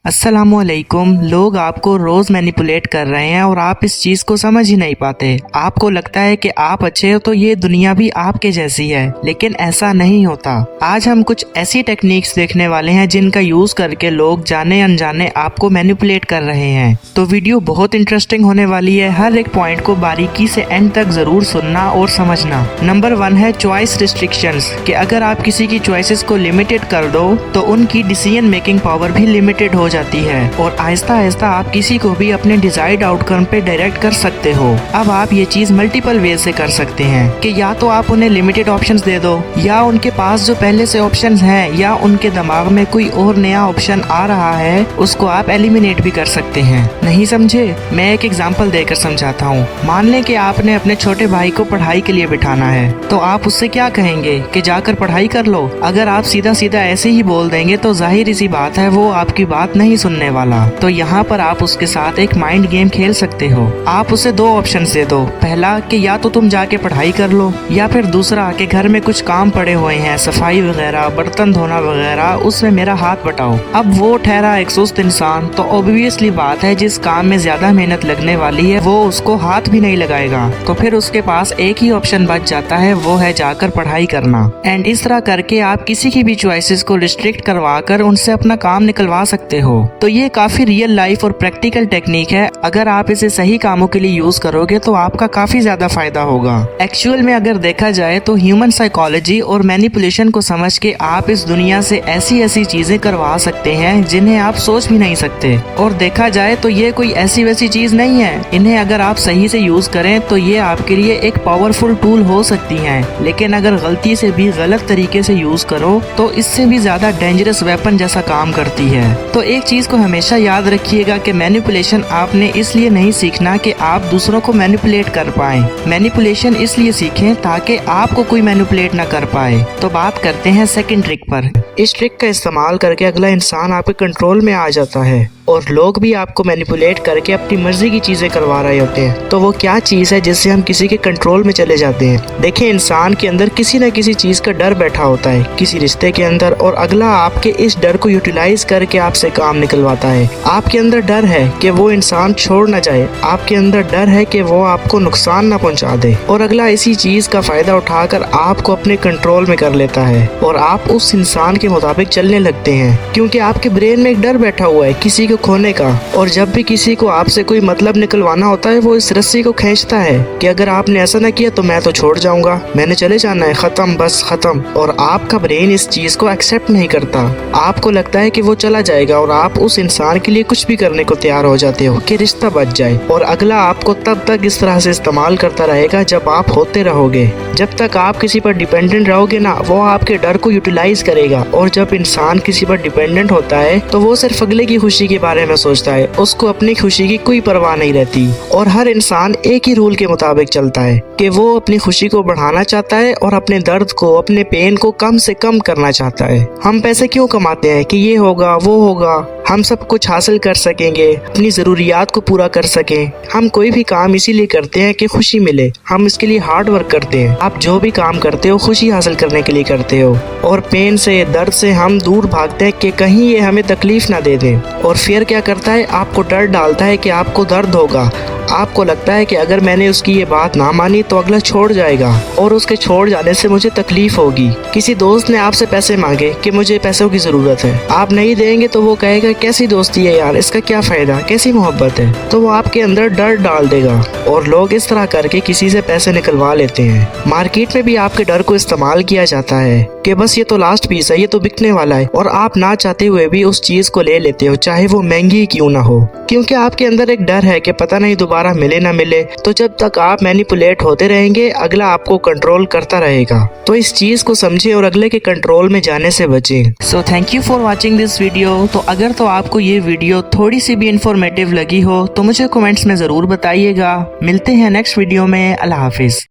अस्सलामुअलैकुम। लोग आपको रोज मैनिपुलेट कर रहे हैं और आप इस चीज को समझ ही नहीं पाते। आपको लगता है कि आप अच्छे हो तो ये दुनिया भी आपके जैसी है, लेकिन ऐसा नहीं होता। आज हम कुछ ऐसी टेक्निक्स देखने वाले हैं जिनका यूज करके लोग जाने अनजाने आपको मैनिपुलेट कर रहे हैं। तो वीडियो बहुत इंटरेस्टिंग होने वाली है। हर एक पॉइंट को बारीकी से एंड तक जरूर सुनना और समझना। नंबर 1 है चॉइस रिस्ट्रिक्शंस, कि अगर आप किसी की चॉइसेस को लिमिटेड कर दो तो उनकी डिसीजन मेकिंग पावर भी लिमिटेड हो जाती है और आहिस्ता आहिस्ता आप किसी को भी अपने डिजायर्ड आउटकम पे डायरेक्ट कर सकते हो। अब आप ये चीज मल्टीपल वे से कर सकते हैं कि या तो आप उन्हें लिमिटेड ऑप्शंस दे दो, या उनके पास जो पहले से ऑप्शंस हैं या उनके दिमाग में कोई और नया ऑप्शन आ रहा है उसको आप एलिमिनेट भी कर सकते हैं। नहीं समझे? मैं एक एग्जांपल देकर समझाता हूँ। मान लें कि आपने अपने छोटे भाई को पढ़ाई के लिए बिठाना है, तो आप उससे क्या कहेंगे कि जाकर पढ़ाई कर लो। अगर आप सीधा सीधा ऐसे ही बोल देंगे तो जाहिर सी बात है वो आपकी बात नहीं सुनने वाला। तो यहाँ पर आप उसके साथ एक माइंड गेम खेल सकते हो। आप उसे 2 ऑप्शन दे दो। पहला कि या तो तुम जाके पढ़ाई कर लो, या फिर दूसरा कि घर में कुछ काम पड़े हुए हैं, सफाई वगैरह, बर्तन धोना वगैरह, उसमें मेरा हाथ बटाओ। अब वो ठहरा एक सुस्त इंसान, तो ऑब्वियसली बात है जिस काम में ज्यादा मेहनत लगने वाली है वो उसको हाथ भी नहीं लगाएगा। तो फिर उसके पास एक ही ऑप्शन बच जाता है, वो है जाकर पढ़ाई करना। एंड इस तरह करके आप किसी की भी चॉइसेस को रिस्ट्रिक्ट करवा कर उनसे अपना काम निकलवा सकते हो। तो ये काफी रियल लाइफ और प्रैक्टिकल टेक्निक है। अगर आप इसे सही कामों के लिए यूज करोगे तो आपका काफी ज्यादा फायदा होगा। एक्चुअल में अगर देखा जाए तो ह्यूमन साइकोलॉजी और मैनिपुलेशन को समझ के आप इस दुनिया से ऐसी ऐसी चीजें करवा सकते हैं जिन्हें आप सोच भी नहीं सकते। और देखा जाए तो ये कोई ऐसी वैसी चीज नहीं है। इन्हें अगर आप सही से यूज करें तो ये आपके लिए एक पावरफुल टूल हो सकती है, लेकिन अगर गलती से भी गलत तरीके से यूज करो तो इससे भी ज्यादा डेंजरस वेपन जैसा काम करती है। तो एक चीज को हमेशा याद रखिएगा कि मैनिपुलेशन आपने इसलिए नहीं सीखना कि आप दूसरों को मैनिपुलेट कर पाएं। मैनिपुलेशन इसलिए सीखें ताकि आपको कोई मैनिपुलेट ना कर पाए। तो बात करते हैं सेकंड ट्रिक पर। इस ट्रिक का इस्तेमाल करके अगला इंसान आपके कंट्रोल में आ जाता है और लोग भी आपको मैनिपुलेट करके अपनी मर्जी की चीजें करवा रहे होते हैं। तो वो क्या चीज है जिससे हम किसी के कंट्रोल में चले जाते हैं? देखिए, इंसान के अंदर किसी न किसी चीज का डर बैठा होता है किसी रिश्ते के अंदर, और अगला आपके इस डर को यूटिलाइज करके आपसे काम निकलवाता है। आपके अंदर डर है कि वो इंसान छोड़ न जाए, आपके अंदर डर है कि वो आपको नुकसान न पहुंचा दे, और अगला इसी चीज का फायदा उठाकर आपको अपने कंट्रोल में कर लेता है और आप उस इंसान के मुताबिक चलने लगते हैं, क्योंकि आपके ब्रेन में एक डर बैठा हुआ है किसी को खोने का। और जब भी किसी को आपसे कोई मतलब निकलवाना होता है वो इस रस्सी को खींचता है कि अगर आपने ऐसा न किया तो मैं तो छोड़ जाऊंगा, मैंने चले जाना है, खत्म, बस खत्म। और आपका ब्रेन इस चीज को एक्सेप्ट नहीं करता। आपको लगता है कि वो चला जाएगा और आप उस इंसान के लिए कुछ भी करने को तैयार हो जाते हो कि रिश्ता बच जाए। और अगला आपको तब तक इस तरह से इस्तेमाल करता रहेगा जब आप होते रहोगे। जब तक आप किसी पर डिपेंडेंट रहोगे ना, वो आपके डर को यूटिलाइज करेगा। और जब इंसान किसी पर डिपेंडेंट होता है तो वो सिर्फ अगले की खुशी के बारे में सोचता है, उसको अपनी खुशी की कोई परवाह नहीं रहती। और हर इंसान एक ही रूल के मुताबिक चलता है कि वो अपनी खुशी को बढ़ाना चाहता है और अपने दर्द को, अपने पेन को कम से कम करना चाहता है। हम पैसे क्यों कमाते हैं? कि ये होगा, वो होगा, हम सब कुछ हासिल कर सकेंगे, अपनी जरूरियात को पूरा कर सकें। हम कोई भी काम इसीलिए करते हैं कि खुशी मिले। हम इसके लिए हार्ड वर्क करते हैं। आप जो भी काम करते हो खुशी हासिल करने के लिए करते हो। और पेन से, दर्द से हम दूर भागते हैं कि कहीं ये हमें तकलीफ ना दे दे। और फिर क्या करता है? आपको डर डालता है कि आपको दर्द होगा। आपको लगता है कि अगर मैंने उसकी ये बात ना मानी तो अगला छोड़ जाएगा और उसके छोड़ जाने से मुझे तकलीफ होगी। किसी दोस्त ने आपसे पैसे मांगे कि मुझे पैसों की जरूरत है, आप नहीं देंगे तो वो कहेगा कैसी दोस्ती है यार, इसका क्या फायदा, कैसी मोहब्बत है। तो वो आपके अंदर डर डाल देगा और लोग इस तरह करके किसी से पैसे निकलवा लेते हैं। मार्केट में भी आपके डर को इस्तेमाल किया जाता है कि बस ये तो लास्ट पीस है, ये तो बिकने वाला है, और आप ना चाहते हुए भी उस चीज को ले लेते हो, चाहे वो महंगी क्यों ना हो, क्योंकि आपके अंदर एक डर है कि पता नहीं दोबारा मिले ना मिले। तो जब तक आप मैनिपुलेट होते रहेंगे अगला आपको कंट्रोल करता रहेगा। तो इस चीज को समझे और अगले के कंट्रोल में जाने से बचें। So thank you for watching this video. तो अगर तो आपको ये वीडियो थोड़ी सी भी इंफॉर्मेटिव लगी हो तो मुझे कमेंट्स में जरूर बताइएगा। मिलते हैं नेक्स्ट वीडियो में। अल्लाह हाफिज।